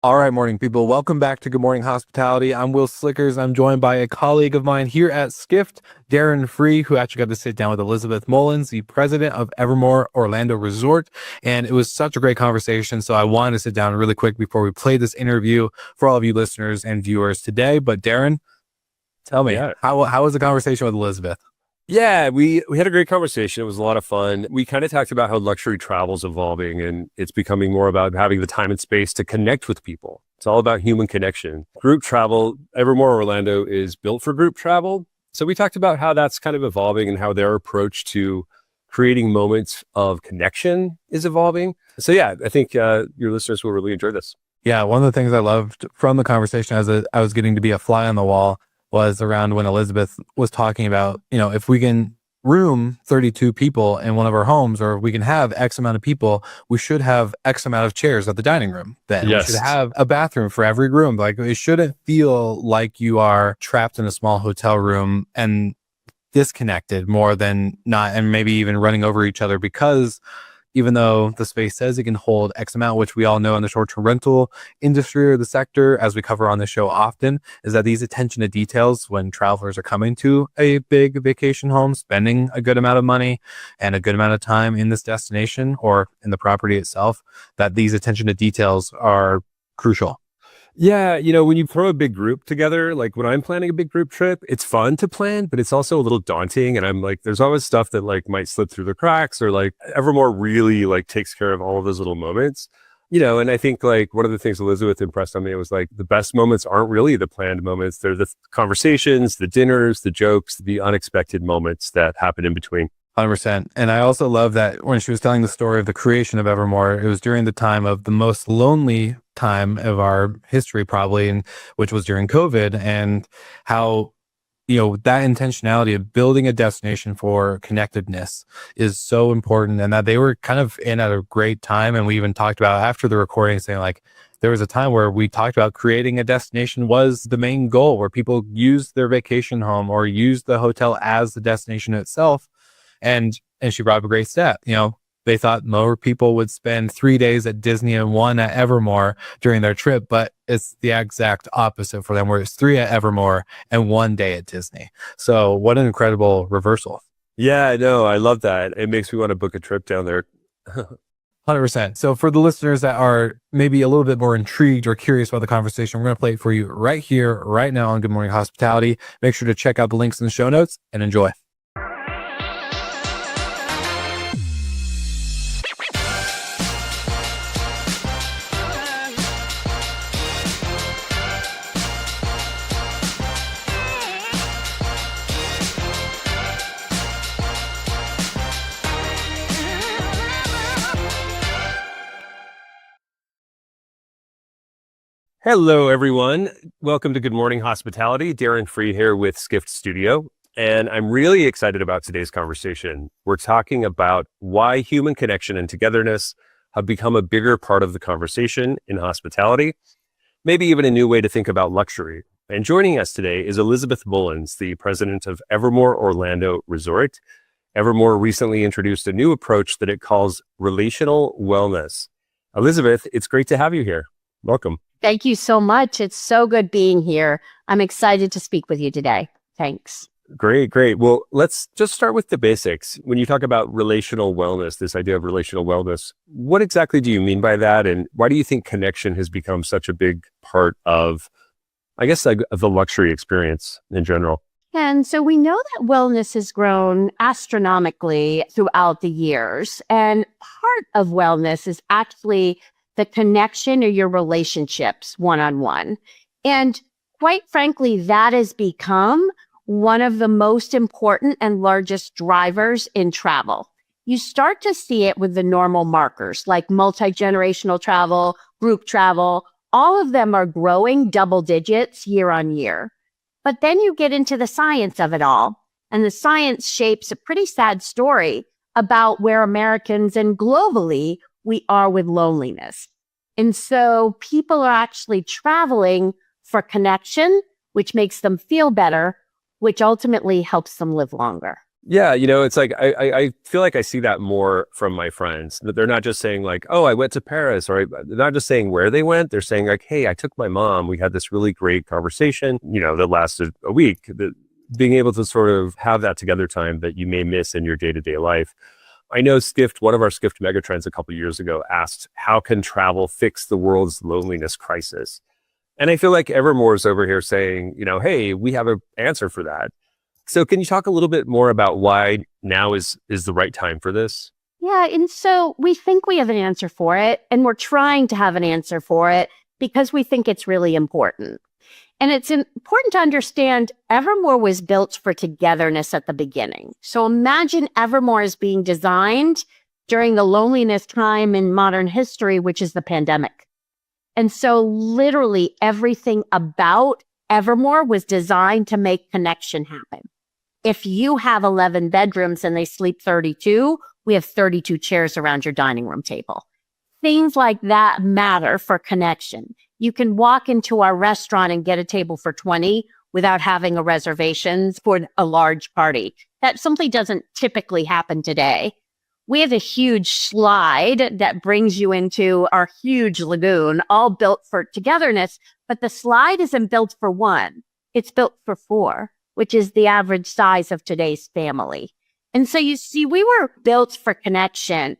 All right, morning people. Welcome back to Good Morning Hospitality. I'm Will Slickers. I'm joined by a colleague of mine here at Skift, Darren Free, who actually got to sit down with Elizabeth Mullins, the president of Evermore Orlando Resort. And it was such a great conversation. So I wanted to sit down really quick before we play this interview for all of you listeners and viewers today. But Darren, tell me, Yeah. how was the conversation with Elizabeth? Yeah, we had a great conversation. It was a lot of fun. We kind of talked about how luxury travel is evolving and it's becoming more about having the time and space to connect with people. It's all about human connection. Group travel, Evermore Orlando is built for group travel. So we talked about how that's kind of evolving and how their approach to creating moments of connection is evolving. So yeah, I think your listeners will really enjoy this. Yeah, one of the things I loved from the conversation as I was getting to be a fly on the wall was around when Elizabeth was talking about, if we can room 32 people in one of our homes, or we can have X amount of people, we should have X amount of chairs at the dining room. Then we should Yes. have a bathroom for every room. Like, it shouldn't feel like you are trapped in a small hotel room and disconnected more than not, and maybe even running over each other, because even though the space says it can hold X amount, which we all know in the short-term rental industry or the sector, as we cover on the show often, is that these attention to details when travelers are coming to a big vacation home, spending a good amount of money and a good amount of time in this destination or in the property itself, that these attention to details are crucial. Yeah, when you throw a big group together, like when I'm planning a big group trip, it's fun to plan, but it's also a little daunting. And I'm like, there's always stuff that like might slip through the cracks, or like Evermore really like takes care of all of those little moments. And I think like one of the things Elizabeth impressed on me was like the best moments aren't really the planned moments. They're the conversations, the dinners, the jokes, the unexpected moments that happen in between. 100%. And I also love that when she was telling the story of the creation of Evermore, it was during the time of the most lonely time of our history, probably, and which was during COVID, and how, that intentionality of building a destination for connectedness is so important, and that they were kind of in at a great time. And we even talked about after the recording saying like, there was a time where we talked about creating a destination was the main goal, where people used their vacation home or used the hotel as the destination itself. And she brought up a great stat. They thought more people would spend 3 days at Disney and 1 at Evermore during their trip, but it's the exact opposite for them, where it's 3 at Evermore and 1 day at Disney. So what an incredible reversal. Yeah, no, I love that. It makes me want to book a trip down there. 100%. So for the listeners that are maybe a little bit more intrigued or curious about the conversation, we're going to play it for you right here, right now on Good Morning Hospitality. Make sure to check out the links in the show notes and enjoy. Hello, everyone. Welcome to Good Morning Hospitality. Darren Free here with Skift Studio. And I'm really excited about today's conversation. We're talking about why human connection and togetherness have become a bigger part of the conversation in hospitality, maybe even a new way to think about luxury. And joining us today is Elizabeth Mullins, the president of Evermore Orlando Resort. Evermore recently introduced a new approach that it calls relational wellness. Elizabeth, it's great to have you here. Welcome. Thank you so much. It's so good being here. I'm excited to speak with you today. Thanks. Great. Well, let's just start with the basics. When you talk about relational wellness, this idea of relational wellness, what exactly do you mean by that? And why do you think connection has become such a big part of, I guess, like, of the luxury experience in general? And so we know that wellness has grown astronomically throughout the years. And part of wellness is actually the connection or your relationships one-on-one. And quite frankly, that has become one of the most important and largest drivers in travel. You start to see it with the normal markers like multi-generational travel, group travel. All of them are growing double digits year on year. But then you get into the science of it all. And the science shapes a pretty sad story about where Americans and globally we are with loneliness. And so people are actually traveling for connection, which makes them feel better, which ultimately helps them live longer. Yeah, it's like I feel like I see that more from my friends. That they're not just saying like, "Oh, I went to Paris," or they're not just saying where they went. They're saying like, "Hey, I took my mom. We had this really great conversation, that lasted a week." Being able to sort of have that together time that you may miss in your day-to-day life. I know Skift, one of our Skift megatrends a couple of years ago, asked, "How can travel fix the world's loneliness crisis?" And I feel like Evermore is over here saying, "Hey, we have an answer for that." So can you talk a little bit more about why now is the right time for this? Yeah. And so we think we have an answer for it, and we're trying to have an answer for it because we think it's really important. And it's important to understand Evermore was built for togetherness at the beginning. So imagine Evermore is being designed during the loneliness time in modern history, which is the pandemic. And so literally everything about Evermore was designed to make connection happen. If you have 11 bedrooms and they sleep 32, we have 32 chairs around your dining room table. Things like that matter for connection. You can walk into our restaurant and get a table for 20 without having a reservation for a large party. That simply doesn't typically happen today. We have a huge slide that brings you into our huge lagoon, all built for togetherness, but the slide isn't built for one. It's built for four, which is the average size of today's family. And so you see, we were built for connection.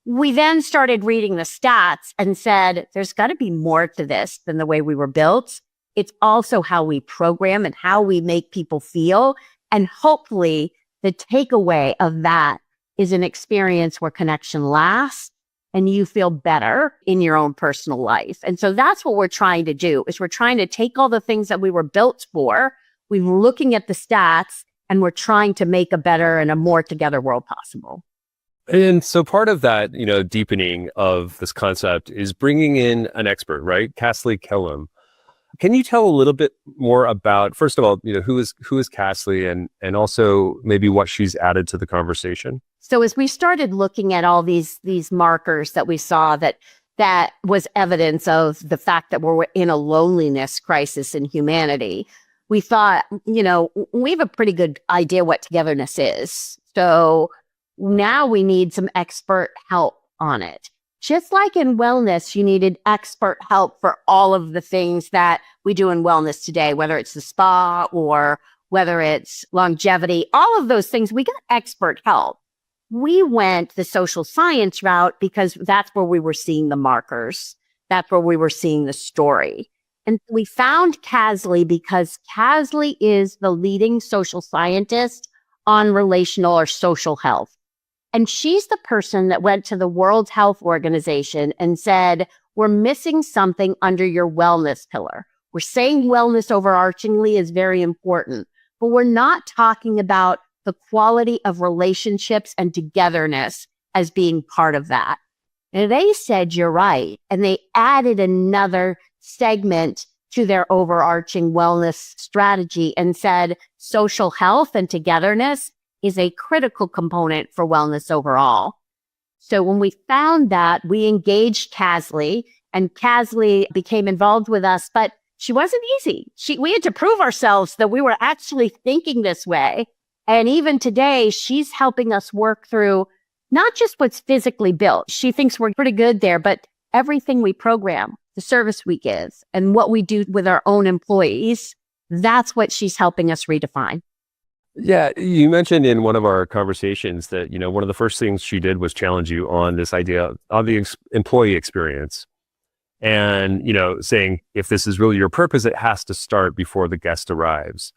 We then started reading the stats and said, there's got to be more to this than the way we were built. It's also how we program and how we make people feel. And hopefully the takeaway of that is an experience where connection lasts and you feel better in your own personal life. And so that's what we're trying to do, is we're trying to take all the things that we were built for. We're looking at the stats and we're trying to make a better and a more together world possible. And so part of that, deepening of this concept is bringing in an expert, right? Kasley Killam. Can you tell a little bit more about, first of all, who is Kasley, and also maybe what she's added to the conversation? So as we started looking at all these markers that we saw that was evidence of the fact that we're in a loneliness crisis in humanity, we thought, we have a pretty good idea what togetherness is. So now we need some expert help on it. Just like in wellness, you needed expert help for all of the things that we do in wellness today, whether it's the spa or whether it's longevity, all of those things, we got expert help. We went the social science route because that's where we were seeing the markers. That's where we were seeing the story. And we found Kasley because Kasley is the leading social scientist on relational or social health. And she's the person that went to the World Health Organization and said, we're missing something under your wellness pillar. We're saying wellness overarchingly is very important, but we're not talking about the quality of relationships and togetherness as being part of that. And they said, you're right. And they added another segment to their overarching wellness strategy and said, social health and togetherness is a critical component for wellness overall. So when we found that, we engaged Kasley, and Kasley became involved with us, but she wasn't easy. We had to prove ourselves that we were actually thinking this way. And even today, she's helping us work through not just what's physically built. She thinks we're pretty good there, but everything we program, the service we give, and what we do with our own employees, that's what she's helping us redefine. Yeah, you mentioned in one of our conversations that, one of the first things she did was challenge you on this idea of the employee experience. And, saying if this is really your purpose, it has to start before the guest arrives.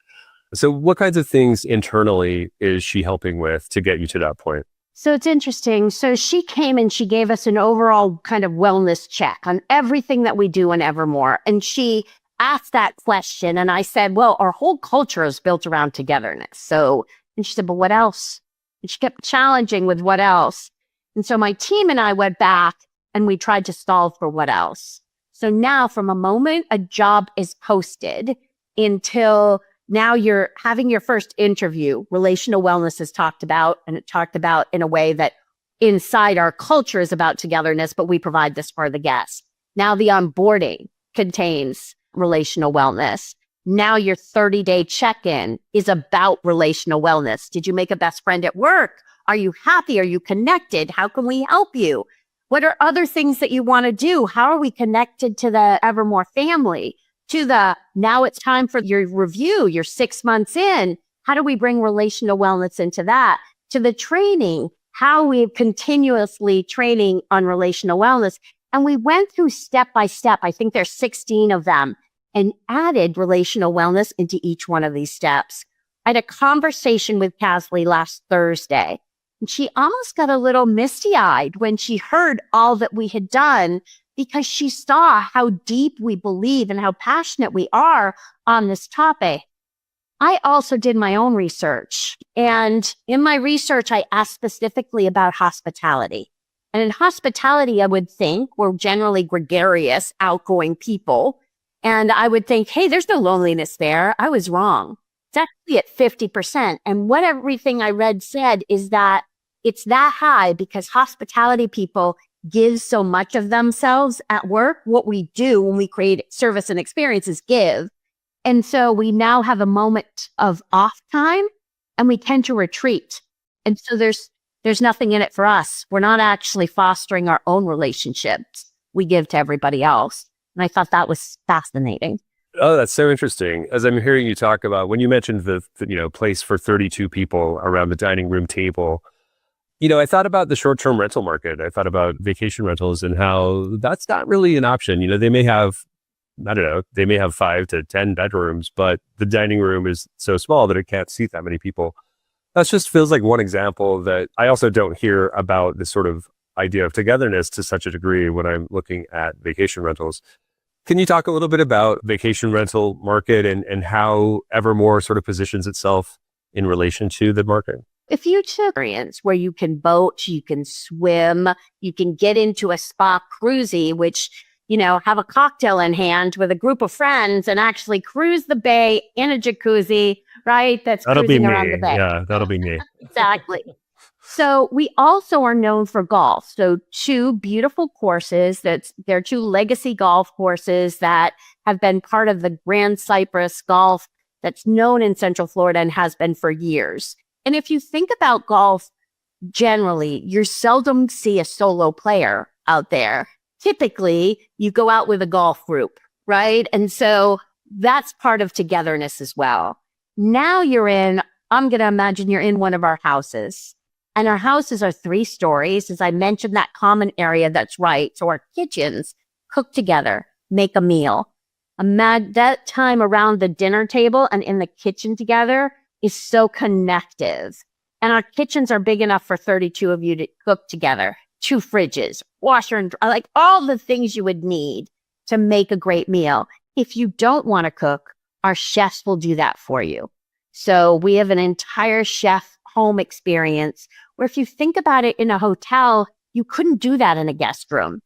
So what kinds of things internally is she helping with to get you to that point? So it's interesting. So she came and she gave us an overall kind of wellness check on everything that we do in Evermore. And she asked that question. And I said, well, our whole culture is built around togetherness. And she said, but what else? And she kept challenging with what else. And so my team and I went back and we tried to solve for what else. So now from a moment a job is posted until now you're having your first interview, relational wellness is talked about, and it talked about in a way that inside our culture is about togetherness, but we provide this for the guest. Now the onboarding contains relational wellness. Now your 30-day check-in is about relational wellness. Did you make a best friend at work? Are you happy? Are you connected? How can we help you? What are other things that you want to do? How are we connected to the Evermore family? To the, now it's time for your review, you're 6 months in. How do we bring relational wellness into that? To the training, how we continuously training on relational wellness. And we went through step by step. I think there's 16 of them, and added relational wellness into each one of these steps. I had a conversation with Kasley last Thursday, and she almost got a little misty-eyed when she heard all that we had done, because she saw how deep we believe and how passionate we are on this topic. I also did my own research. And in my research, I asked specifically about hospitality. And in hospitality, I would think we're generally gregarious, outgoing people. And I would think, hey, there's no loneliness there. I was wrong. It's actually at 50%. And what everything I read said is that it's that high because hospitality people give so much of themselves at work. What we do when we create service and experiences give. And so we now have a moment of off time and we tend to retreat. And so there's nothing in it for us. We're not actually fostering our own relationships. We give to everybody else. And I thought that was fascinating. Oh, that's so interesting. As I'm hearing you talk about, when you mentioned the place for 32 people around the dining room table, I thought about the short-term rental market. I thought about vacation rentals and how that's not really an option. They may have, I don't know, they may have 5 to 10 bedrooms, but the dining room is so small that it can't seat that many people. That just feels like one example that I also don't hear about, this sort of idea of togetherness to such a degree when I'm looking at vacation rentals. Can you talk a little bit about vacation rental market and how Evermore sort of positions itself in relation to the market? If you took experience where you can boat, you can swim, you can get into a spa cruisy, which, have a cocktail in hand with a group of friends and actually cruise the bay in a jacuzzi, right? That's cruising around the bay. Yeah, that'll be me. Exactly. So we also are known for golf. So 2 beautiful courses, they're 2 legacy golf courses that have been part of the Grand Cypress golf that's known in Central Florida and has been for years. And if you think about golf generally, you seldom see a solo player out there. Typically, you go out with a golf group, right? And so that's part of togetherness as well. Now I'm going to imagine you're in one of our houses. And our houses are 3 stories. As I mentioned, that common area, that's right. So our kitchens cook together, make a meal. That time around the dinner table and in the kitchen together is so connective. And our kitchens are big enough for 32 of you to cook together. 2 fridges, washer and like all the things you would need to make a great meal. If you don't want to cook, our chefs will do that for you. So we have an entire chef home experience where if you think about it in a hotel, you couldn't do that in a guest room,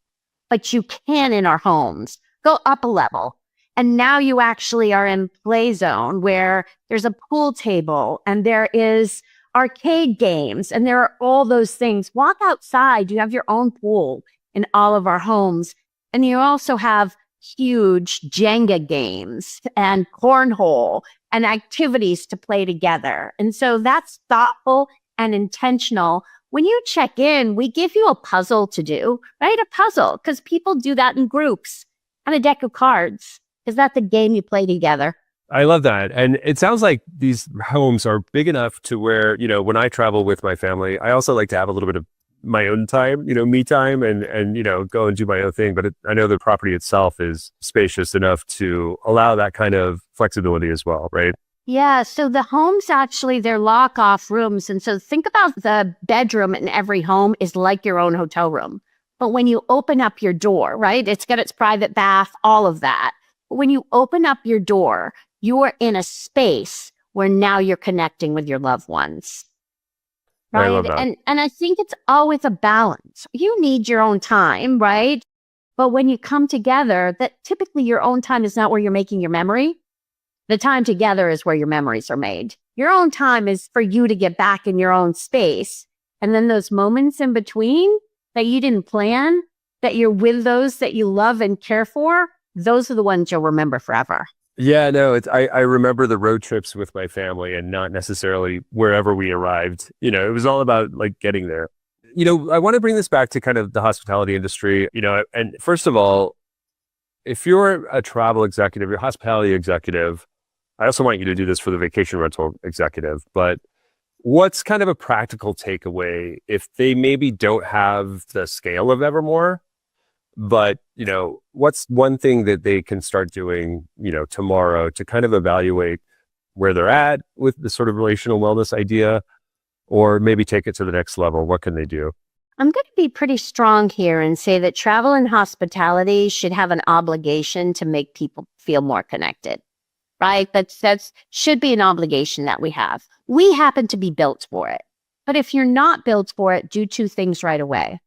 but you can in our homes. Go up a level. And now you actually are in play zone where there's a pool table and there is arcade games and there are all those things. Walk outside. You have your own pool in all of our homes. And you also have huge Jenga games and cornhole and activities to play together. And so that's thoughtful and intentional. When you check in, we give you a puzzle to do, right? A puzzle, because people do that in groups, and a deck of cards. Is that the game you play together? I love that. And it sounds like these homes are big enough to where, when I travel with my family, I also like to have a little bit of my own time, me time and go and do my own thing. But I know the property itself is spacious enough to allow that kind of flexibility as well, right? Yeah. So the homes actually, they're lock-off rooms. And so think about the bedroom in every home is like your own hotel room. But when you open up your door, right, it's got its private bath, all of that. But when you open up your door, you are in a space where now you're connecting with your loved ones. Right. I love that. And I think it's always a balance. You need your own time, right? But when you come together, that typically your own time is not where you're making your memory. The time together is where your memories are made. Your own time is for you to get back in your own space. And then those moments in between that you didn't plan, that you're with those that you love and care for, those are the ones you'll remember forever. Yeah, no, I remember the road trips with my family and not necessarily wherever we arrived. It was all about like getting there. I want to bring this back to kind of the hospitality industry, and first of all, if you're a travel executive, you're a hospitality executive, I also want you to do this for the vacation rental executive, but what's kind of a practical takeaway if they maybe don't have the scale of Evermore, but what's one thing that they can start doing, tomorrow to kind of evaluate where they're at with the sort of relational wellness idea, or maybe take it to the next level? What can they do? I'm going to be pretty strong here and say that travel and hospitality should have an obligation to make people feel more connected, right? That's should be an obligation that we have. We happen to be built for it. But if you're not built for it, do two things right away.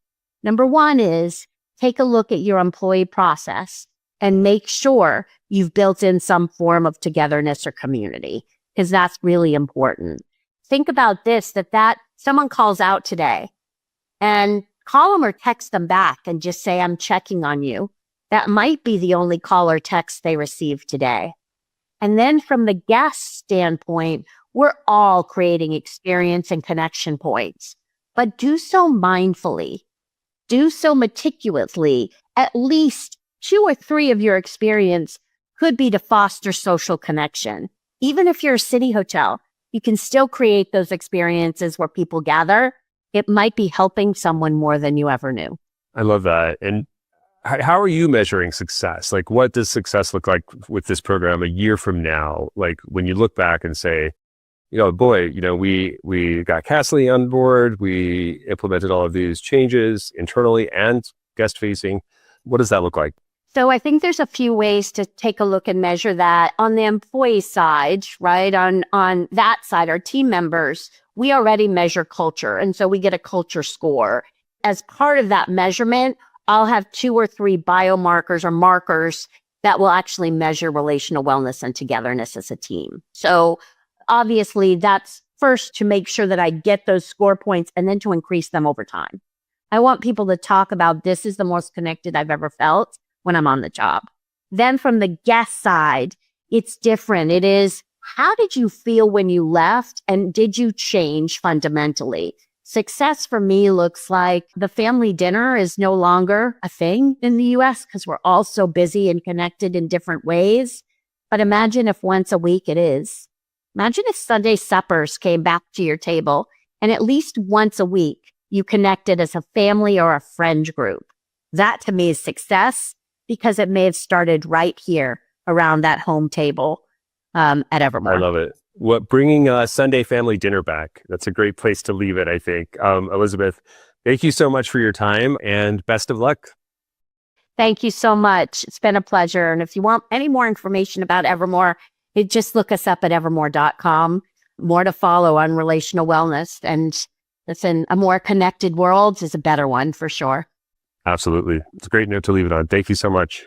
Number one is take a look at your employee process and make sure you've built in some form of togetherness or community, because that's really important. Think about this, that someone calls out today, and call them or text them back and just say, I'm checking on you. That might be the only call or text they receive today. And then from the guest standpoint, we're all creating experience and connection points, but do so mindfully, do so meticulously. At least 2 or 3 of your experience could be to foster social connection. Even if you're a city hotel, you can still create those experiences where people gather. It might be helping someone more than you ever knew. I love that. And how are you measuring success? Like, what does success look like with this program a year from now? Like, when you look back and say, boy, we got Kasley on board, we implemented all of these changes internally and guest facing. What does that look like? So I think there's a few ways to take a look and measure that. On the employee side, right? On that side, our team members, we already measure culture. And so we get a culture score. As part of that measurement, I'll have 2 or 3 biomarkers or markers that will actually measure relational wellness and togetherness as a team. So obviously that's first to make sure that I get those score points and then to increase them over time. I want people to talk about this is the most connected I've ever felt when I'm on the job. Then from the guest side, it's different. It is, how did you feel when you left? And did you change fundamentally? Success for me looks like the family dinner is no longer a thing in the US because we're all so busy and connected in different ways. But imagine if once a week it is. Imagine if Sunday suppers came back to your table and at least once a week you connected as a family or a friend group. That to me is success, because it may have started right here around that home table at Evermore. I love it. Bringing Sunday family dinner back. That's a great place to leave it, I think. Elizabeth, thank you so much for your time and best of luck. Thank you so much. It's been a pleasure. And if you want any more information about Evermore, just look us up at evermore.com. More to follow on relational wellness. And listen, a more connected world is a better one for sure. Absolutely. It's a great note to leave it on. Thank you so much.